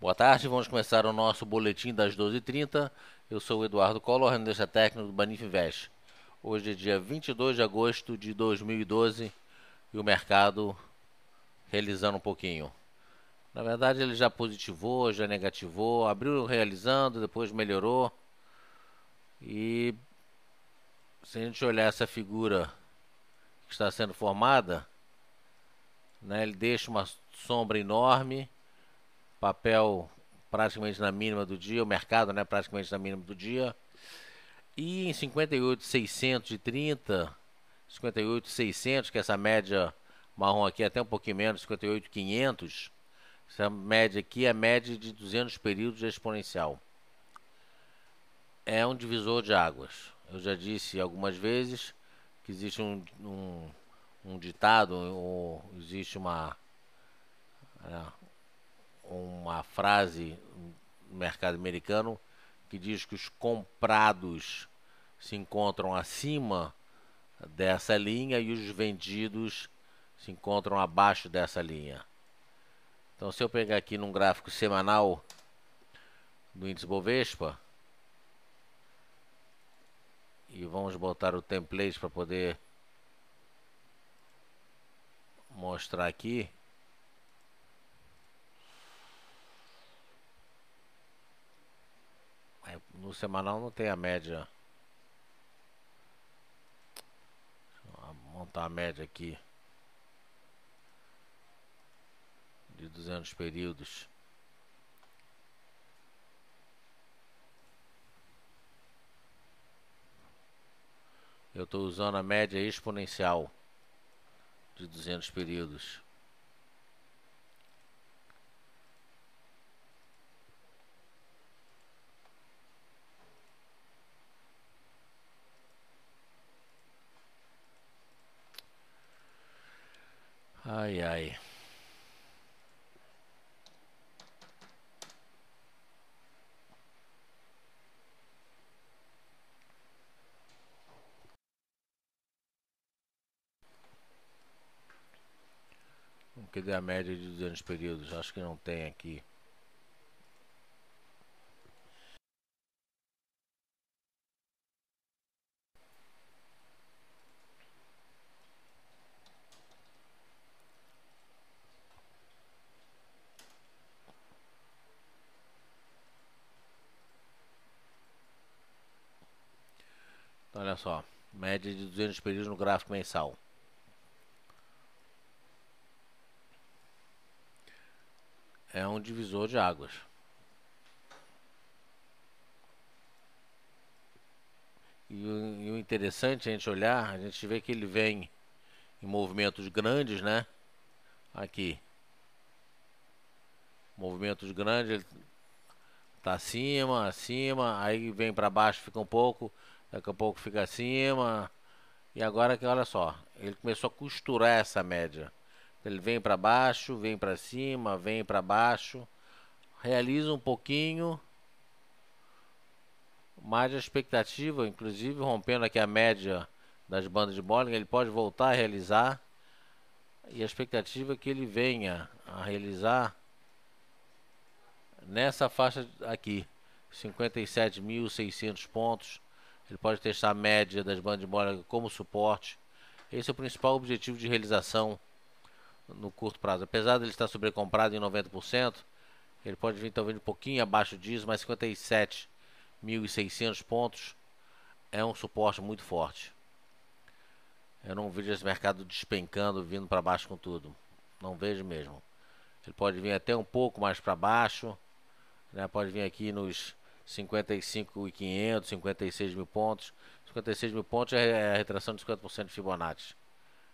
Boa tarde, vamos começar o nosso boletim das 12h30. Eu sou o Eduardo Collor, analista técnico do Banif Invest. Hoje é dia 22 de agosto de 2012 e o mercado realizando um pouquinho. Na verdade ele já positivou, já negativou, abriu realizando, depois melhorou. E se a gente olhar essa figura que está sendo formada, né, ele deixa uma sombra enorme, papel praticamente na mínima do dia, o mercado, né, praticamente na mínima do dia. E em 58.630, 58.600, que essa média marrom aqui é até um pouquinho menos, 58.500, essa média aqui é a média de 200 períodos exponencial. É um divisor de águas. Eu já disse algumas vezes que existe um ditado, ou existe uma frase no mercado americano que diz que os comprados se encontram acima dessa linha e os vendidos se encontram abaixo dessa linha. Então, se eu pegar aqui num gráfico semanal do índice Bovespa e vamos botar o template para poder mostrar aqui. No semanal não tem a média. Vou montar a média aqui de 200 períodos. Eu estou usando a média exponencial de 200 períodos. Ai, ai. Cadê a média de 200 períodos? Acho que não tem aqui. Então, olha só. Média de 200 períodos no gráfico mensal. É um divisor de águas. E o interessante é a gente olhar, a gente vê que ele vem em movimentos grandes, né? Aqui. Movimentos grandes, ele tá acima, acima, aí vem para baixo, fica um pouco, daqui a pouco fica acima. E agora que olha só, ele começou a costurar essa média. Ele vem para baixo, vem para cima, vem para baixo, realiza um pouquinho, mais a expectativa, inclusive rompendo aqui a média das bandas de Bollinger, ele pode voltar a realizar. E a expectativa é que ele venha a realizar nessa faixa aqui, 57.600 pontos. Ele pode testar a média das bandas de Bollinger como suporte. Esse é o principal objetivo de realização no curto prazo. Apesar de ele estar sobrecomprado em 90%, ele pode vir talvez um pouquinho abaixo disso, mas 57.600 pontos é um suporte muito forte. Eu não vejo esse mercado despencando, vindo para baixo com tudo. Não vejo mesmo. Ele pode vir até um pouco mais para baixo, né? Pode vir aqui nos 55.500, 56 mil pontos. 56 mil pontos é a retração de 50% de Fibonacci.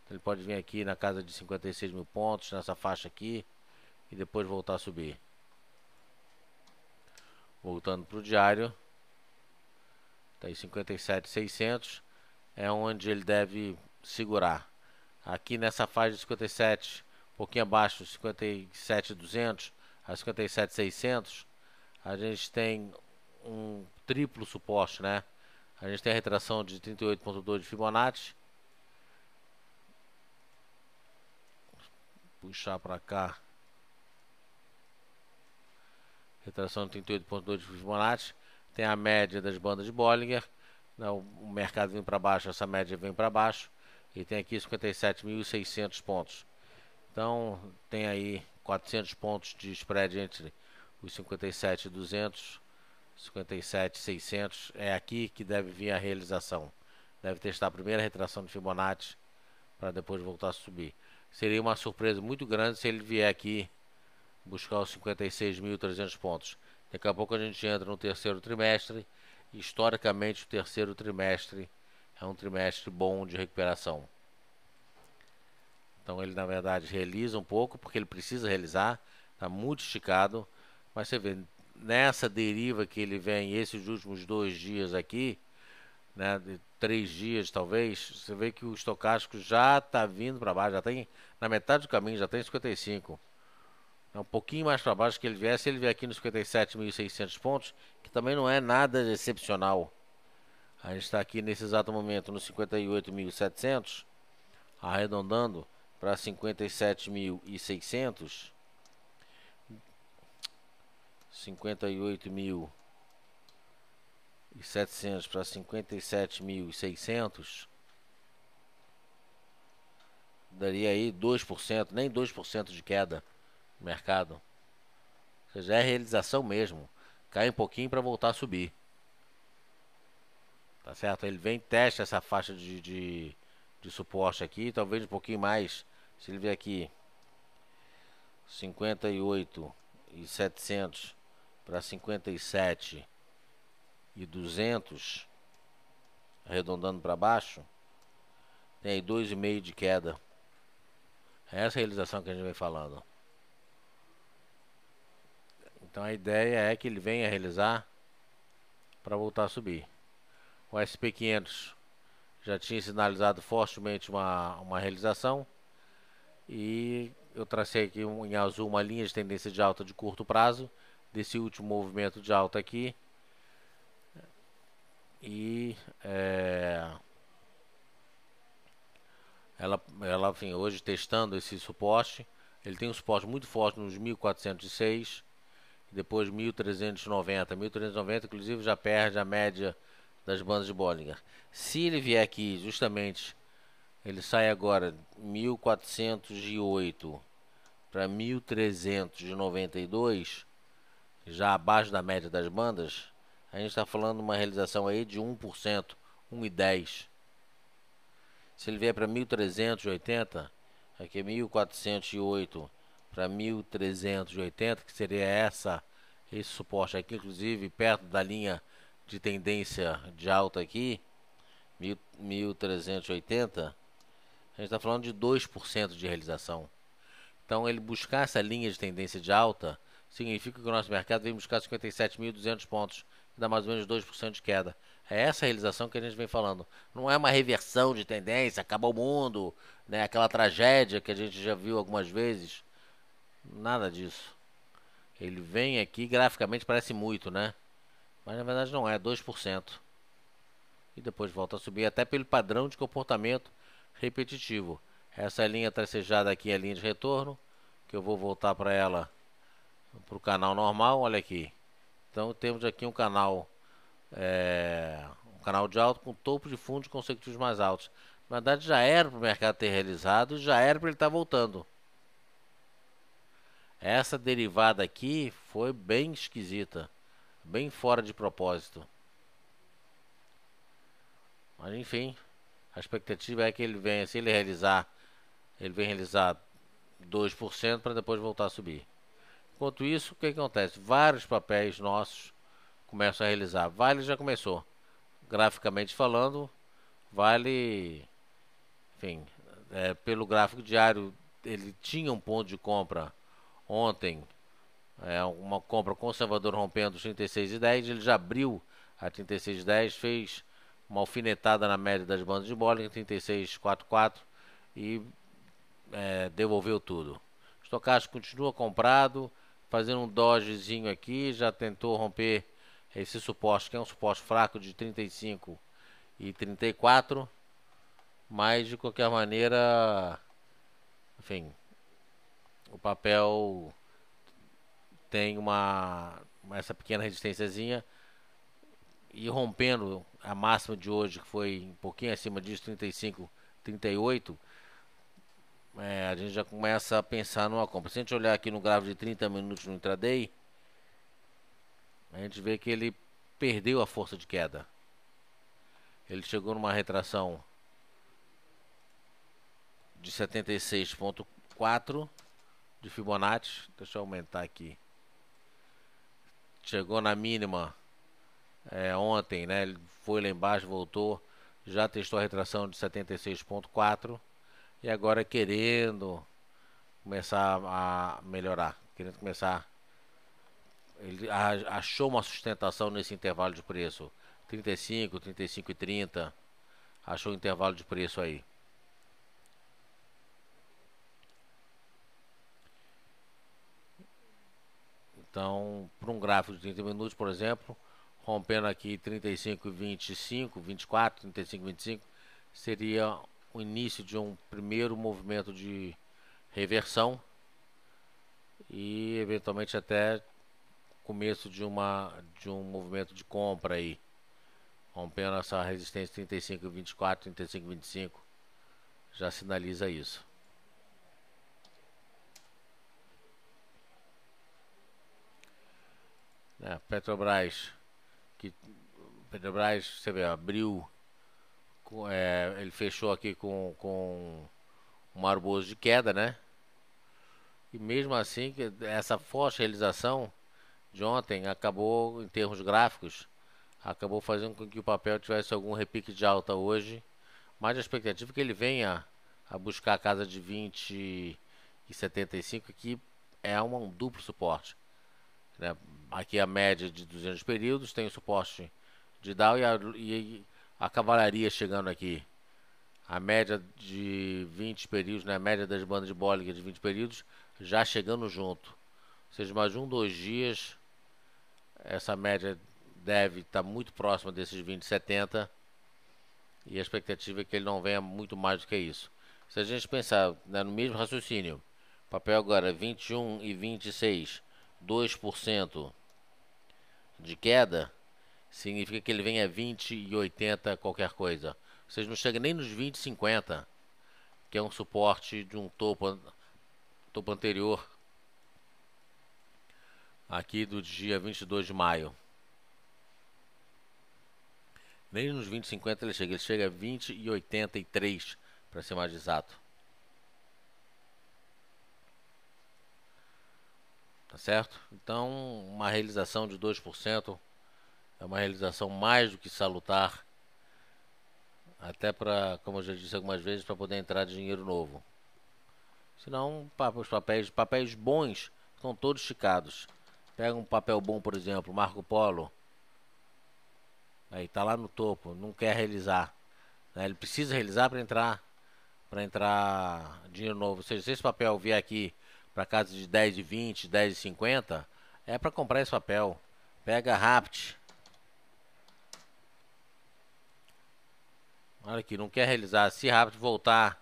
Então ele pode vir aqui na casa de 56 mil pontos, nessa faixa aqui, e depois voltar a subir. Voltando para o diário, está aí 57.600, é onde ele deve segurar. Aqui nessa faixa de 57, um pouquinho abaixo, 57.200 a 57.600, a gente tem um triplo suporte, né? A gente tem a retração de 38.2 de Fibonacci. Puxar para cá. retração de 38,2 de Fibonacci, tem a média das bandas de Bollinger, né, o mercado vem para baixo, essa média vem para baixo, e tem aqui 57.600 pontos. Então tem aí 400 pontos de spread entre os 57.200, 57.600, é aqui que deve vir a realização. Deve testar a primeira retração de Fibonacci para depois voltar a subir. Seria uma surpresa muito grande se ele vier aqui buscar os 56.300 pontos. Daqui a pouco a gente entra no terceiro trimestre. Historicamente, o terceiro trimestre é um trimestre bom de recuperação. Então ele, na verdade, realiza um pouco, porque ele precisa realizar. Está muito esticado. Mas você vê, nessa deriva que ele vem, esses últimos 2 dias aqui, né, de 3 dias talvez, você vê que o estocástico já está vindo para baixo, já tem na metade do caminho, já tem 55. É um pouquinho mais para baixo que ele vier, se ele vier aqui nos 57.600 pontos, que também não é nada excepcional. A gente está aqui nesse exato momento nos 58.700, arredondando para 57.600, 58.700 para 57.600, daria aí 2%, nem 2% de queda no mercado. Ou seja, é realização mesmo. Cai um pouquinho para voltar a subir. Tá certo? Ele vem, testa essa faixa de suporte aqui, talvez um pouquinho mais. Se ele vier aqui 58.700 para 57.200, arredondando para baixo, tem aí 2,5 de queda. É essa a realização que a gente vem falando. Então a ideia é que ele venha realizar para voltar a subir. O SP500 já tinha sinalizado fortemente uma realização. E eu tracei aqui em azul uma linha de tendência de alta de curto prazo, desse último movimento de alta aqui. E ela enfim, hoje testando esse suporte. Ele tem um suporte muito forte nos 1.406, depois 1.390. 1.390 inclusive já perde a média das bandas de Bollinger. Se ele vier aqui justamente, ele sai agora 1.408 para 1.392, já abaixo da média das bandas, a gente está falando de uma realização aí de 1%, 1,10. Se ele vier para 1.380, aqui é 1.408 para 1.380, que seria esse suporte aqui, inclusive perto da linha de tendência de alta aqui, 1.380, a gente está falando de 2% de realização. Então ele buscar essa linha de tendência de alta significa que o nosso mercado vem buscar 57.200 pontos, que dá mais ou menos 2% de queda. É essa a realização que a gente vem falando. Não é uma reversão de tendência, acabou o mundo, né? Aquela tragédia que a gente já viu algumas vezes. Nada disso. Ele vem aqui, graficamente parece muito, né? Mas na verdade não é, 2%. E depois volta a subir, até pelo padrão de comportamento repetitivo. Essa linha tracejada aqui é a linha de retorno, que eu vou voltar para ela, para o canal normal, olha aqui. Então temos aqui um canal de alta com topo de fundos consecutivos mais altos. Na verdade já era para o mercado ter realizado, já era para ele estar voltando. Essa derivada aqui foi bem esquisita, bem fora de propósito. Mas enfim, a expectativa é que ele venha, se ele realizar, ele vem realizar 2% para depois voltar a subir. Enquanto isso, o que acontece? Vários papéis nossos começam a realizar. Vale já começou. Graficamente falando, Vale, enfim, pelo gráfico diário, ele tinha um ponto de compra ontem, uma compra conservadora rompendo os 36,10. Ele já abriu a 36,10, fez uma alfinetada na média das bandas de Bollinger, 36,44, e devolveu tudo. O estocástico continua comprado, fazendo um dogezinho aqui, já tentou romper esse suporte, que é um suporte fraco de 35 e 34, mas de qualquer maneira, enfim, o papel tem essa pequena resistênciazinha e rompendo a máxima de hoje, que foi um pouquinho acima disso, 35, 38, a gente já começa a pensar numa compra. Se a gente olhar aqui no gráfico de 30 minutos no intraday, a gente vê que ele perdeu a força de queda. Ele chegou numa retração de 76,4 de Fibonacci. Deixa eu aumentar aqui. Chegou na mínima ontem, né? Ele foi lá embaixo, voltou, já testou a retração de 76,4 e agora querendo começar a melhorar, querendo começar. Ele achou uma sustentação nesse intervalo de preço, 35, 35,30. Achou um intervalo de preço aí. Então, para um gráfico de 30 minutos, por exemplo, rompendo aqui 35,25, 24, 35,25, seria o início de um primeiro movimento de reversão e eventualmente até começo de um movimento de compra aí, rompendo essa resistência 35,24, 35,25, já sinaliza isso. Petrobras, você vê, abriu, ele fechou aqui com um arboço de queda, né? E mesmo assim, essa forte realização de ontem acabou, em termos gráficos, acabou fazendo com que o papel tivesse algum repique de alta hoje, mas a expectativa é que ele venha a buscar a casa de 20,75, que é um duplo suporte, né? Aqui a média de 200 períodos, tem o suporte de Dow e a cavalaria chegando aqui. A média de 20 períodos, né? A média das bandas de Bollinger de 20 períodos, já chegando junto. Ou seja, mais 2 dias, essa média deve estar muito próxima desses 20,70 e a expectativa é que ele não venha muito mais do que isso. Se a gente pensar, né, no mesmo raciocínio, papel agora 21,26, 2% de queda, significa que ele vem a 20,80 qualquer coisa. Ou seja, não chega nem nos 20,50, que é um suporte de um topo anterior, aqui do dia 22 de maio. Nem nos 20,50 ele chega a 20,83, para ser mais exato. Tá certo? Então, uma realização de 2% é uma realização mais do que salutar, até para, como eu já disse algumas vezes, para poder entrar dinheiro novo. Senão, os papéis bons estão todos esticados. Pega um papel bom, por exemplo, Marco Polo. Aí tá lá no topo, não quer realizar, né? Ele precisa realizar para entrar dinheiro novo. Ou seja, se esse papel vier aqui para casa de 10,20, 10,50, é para comprar esse papel. Pega Rapt. Olha aqui, não quer realizar. Se Rapt voltar,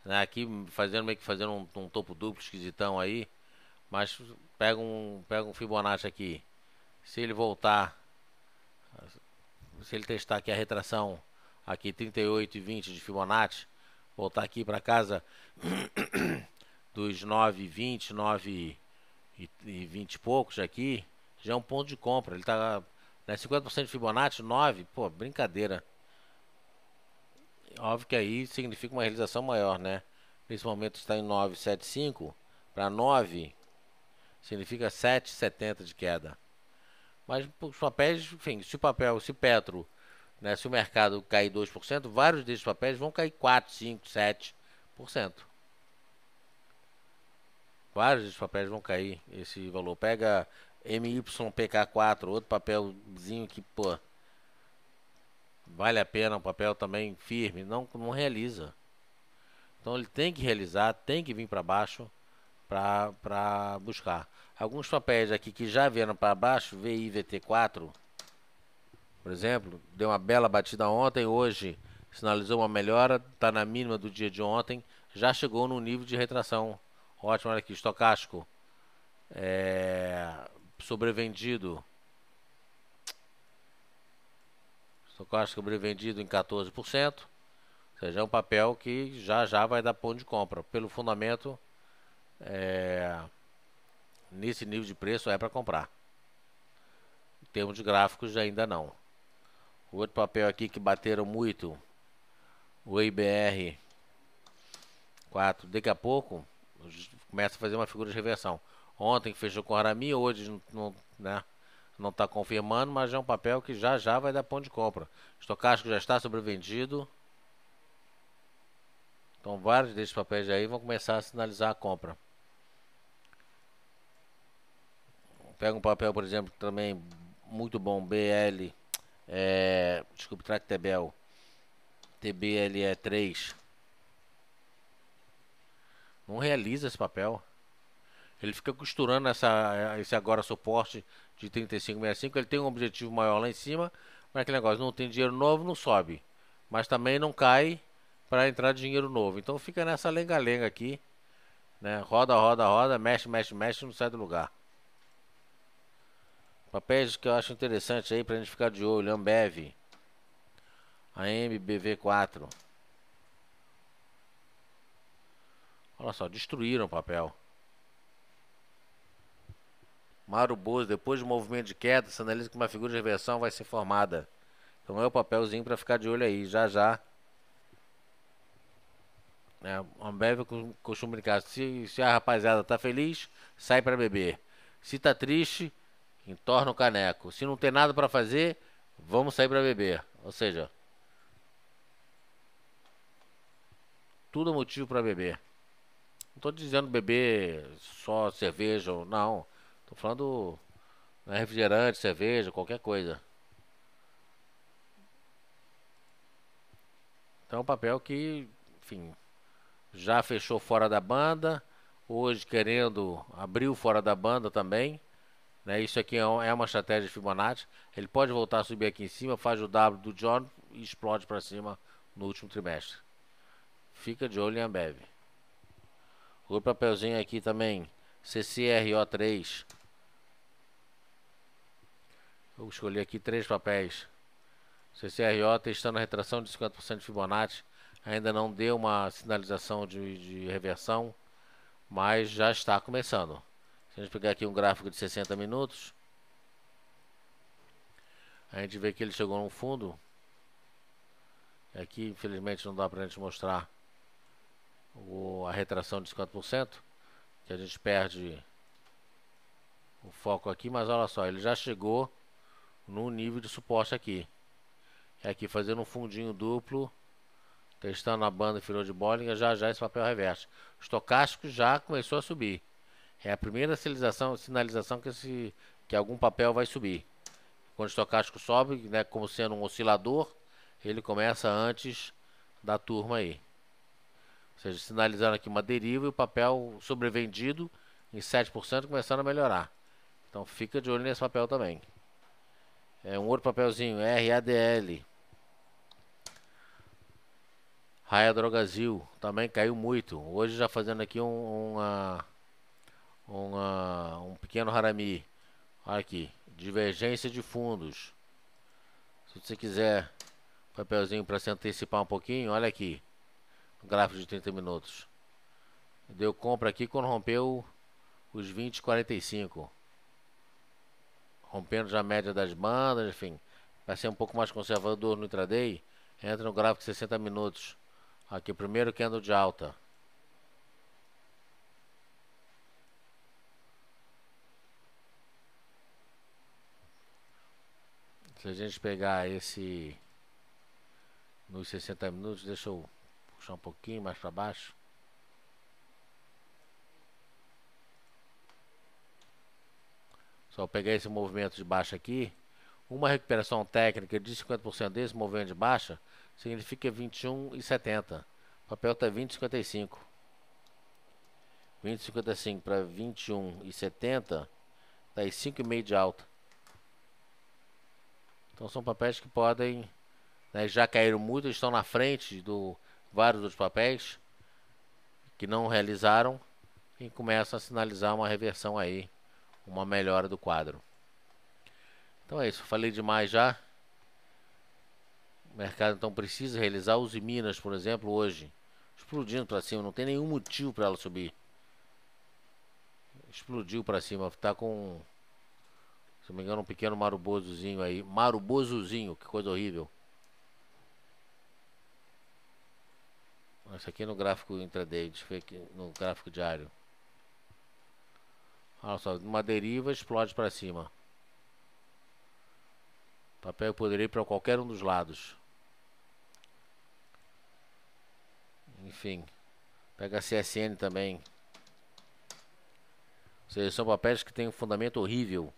né, aqui meio que fazendo um topo duplo esquisitão aí, mas pega um Fibonacci aqui. Se ele voltar, se ele testar aqui a retração aqui 38,20 de Fibonacci, voltar aqui para casa dos 9,20, 9,20 e poucos aqui, já é um ponto de compra. Ele tá, né, 50% de Fibonacci, 9, pô, brincadeira. Óbvio que aí significa uma realização maior, né? Nesse momento está em 9,75 para 9, significa 7,70 de queda. Mas os papéis, enfim, se Petro, né, se o mercado cair 2%, vários desses papéis vão cair 4, 5, 7%. Vários desses papéis vão cair esse valor. Pega MYPK4, outro papelzinho que, pô, vale a pena, um papel também firme, não realiza. Então ele tem que realizar, tem que vir para baixo para buscar. Alguns papéis aqui que já vieram para baixo, VIVT4, por exemplo, deu uma bela batida ontem, hoje sinalizou uma melhora, está na mínima do dia de ontem, já chegou no nível de retração. Ótimo, olha aqui, estocástico. sobrevendido. Estocástico sobrevendido em 14%. Ou seja, é um papel que já vai dar ponto de compra. Pelo fundamento, nesse nível de preço é para comprar. Em termos de gráficos, ainda não. O outro papel aqui que bateram muito, o IBR 4, daqui a pouco começa a fazer uma figura de reversão. Ontem fechou com o Arami, hoje não está confirmando, mas é um papel que já vai dar ponto de compra. Estocástico já está sobrevendido. Então vários desses papéis aí vão começar a sinalizar a compra. Pega um papel, por exemplo, também muito bom, BL, desculpe, Tractebel, TBLE3. Não realiza esse papel. Ele fica costurando esse agora suporte de 35,65. Ele tem um objetivo maior lá em cima, mas aquele negócio, não tem dinheiro novo, não sobe. Mas também não cai para entrar dinheiro novo. Então fica nessa lenga-lenga aqui, né? Roda, roda, roda, mexe, mexe, mexe, não sai do lugar. Papéis que eu acho interessante aí pra gente ficar de olho: Ambev, AMBV4. Olha só, destruíram o papel. Mauro Bozo, depois do movimento de queda, se analisa que uma figura de reversão vai ser formada. Então é o papelzinho para ficar de olho aí, já. A Ambev costuma brincar, se a rapaziada tá feliz, sai para beber. Se tá triste, entorna o caneco. Se não tem nada para fazer, vamos sair para beber. Ou seja, tudo é motivo para beber. Não tô dizendo beber só cerveja, não. Tô falando refrigerante, cerveja, qualquer coisa. Então é um papel que, enfim, já fechou fora da banda. Hoje querendo abrir o fora da banda também, né? Isso aqui é uma estratégia de Fibonacci. Ele pode voltar a subir aqui em cima, faz o W do John e explode para cima no último trimestre. Fica de olho em Ambev. O papelzinho aqui também, CCRO3. Eu escolhi aqui 3 papéis. CCRO testando a retração de 50% de Fibonacci. Ainda não deu uma sinalização de reversão, mas já está começando. Se a gente pegar aqui um gráfico de 60 minutos, a gente vê que ele chegou no fundo. Aqui, infelizmente, não dá para a gente mostrar a retração de 50%, que a gente perde o foco aqui, mas olha só, ele já chegou no nível de suporte aqui. Aqui fazendo um fundinho duplo, testando a banda inferior de Bollinger, já esse papel reverte. O estocástico já começou a subir. É a primeira sinalização que algum papel vai subir. Quando o estocástico sobe, né, como sendo um oscilador, ele começa antes da turma aí. Ou seja, sinalizando aqui uma deriva e o papel sobrevendido em 7% começando a melhorar. Então fica de olho nesse papel também. Um outro papelzinho, RADL. Raia Drogasil, também caiu muito. Hoje já fazendo aqui um pequeno harami. Olha aqui, divergência de fundos. Se você quiser papelzinho para se antecipar um pouquinho, olha aqui, no gráfico de 30 minutos. Deu compra aqui quando rompeu os 20,45. Rompendo já a média das bandas, enfim. Vai ser um pouco mais conservador no intraday. Entra no gráfico de 60 minutos. Aqui, primeiro candle de alta. Se a gente pegar esse nos 60 minutos, deixa eu puxar um pouquinho mais para baixo. Só pegar esse movimento de baixa aqui. Uma recuperação técnica de 50% desse movimento de baixa significa 21,70. O papel está 20,55. 20,55 para 21,70 está aí 5,5 de alta. Então são papéis que podem, né, já caíram muito, estão na frente do vários outros papéis que não realizaram e começam a sinalizar uma reversão aí uma melhora do quadro. Então é isso, falei demais já. O mercado então precisa realizar. Uzi Minas, por exemplo, hoje explodindo para cima, não tem nenhum motivo para ela subir. Explodiu para cima, tá com, se não me engano, um pequeno marubozozinho aí. Marubozozinho, que coisa horrível. Isso aqui no gráfico intraday, deixa eu ver aqui no gráfico diário. Olha só, uma deriva explode para cima. O papel poderia ir para qualquer um dos lados. Enfim, pega a CSN também. Ou seja, são papéis que têm um fundamento horrível.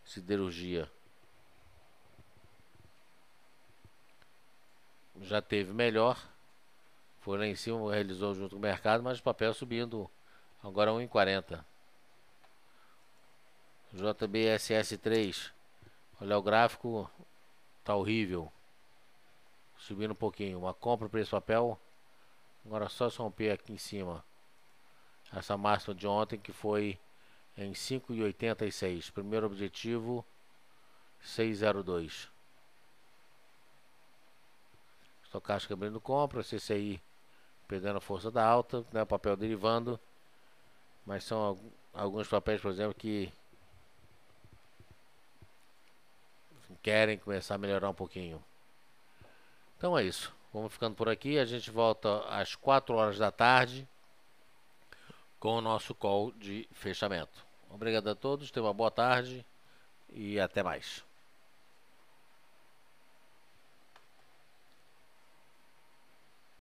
Siderurgia. Já teve melhor. Foi lá em cima, realizou junto com o mercado, mas o papel subindo agora 1,40. JBSS3. Olha o gráfico, tá horrível. Subindo um pouquinho. Uma compra para esse papel. Agora só se romper aqui em cima. Essa máxima de ontem que foi em 5,86. Primeiro objetivo 6,02. Estocástica abrindo compra, CCI perdendo a força da alta, né, papel derivando. Mas são alguns papéis, por exemplo, que querem começar a melhorar um pouquinho. Então é isso. Vamos ficando por aqui. A gente volta às 4 horas da tarde com o nosso call de fechamento. Obrigado a todos, tenham uma boa tarde e até mais.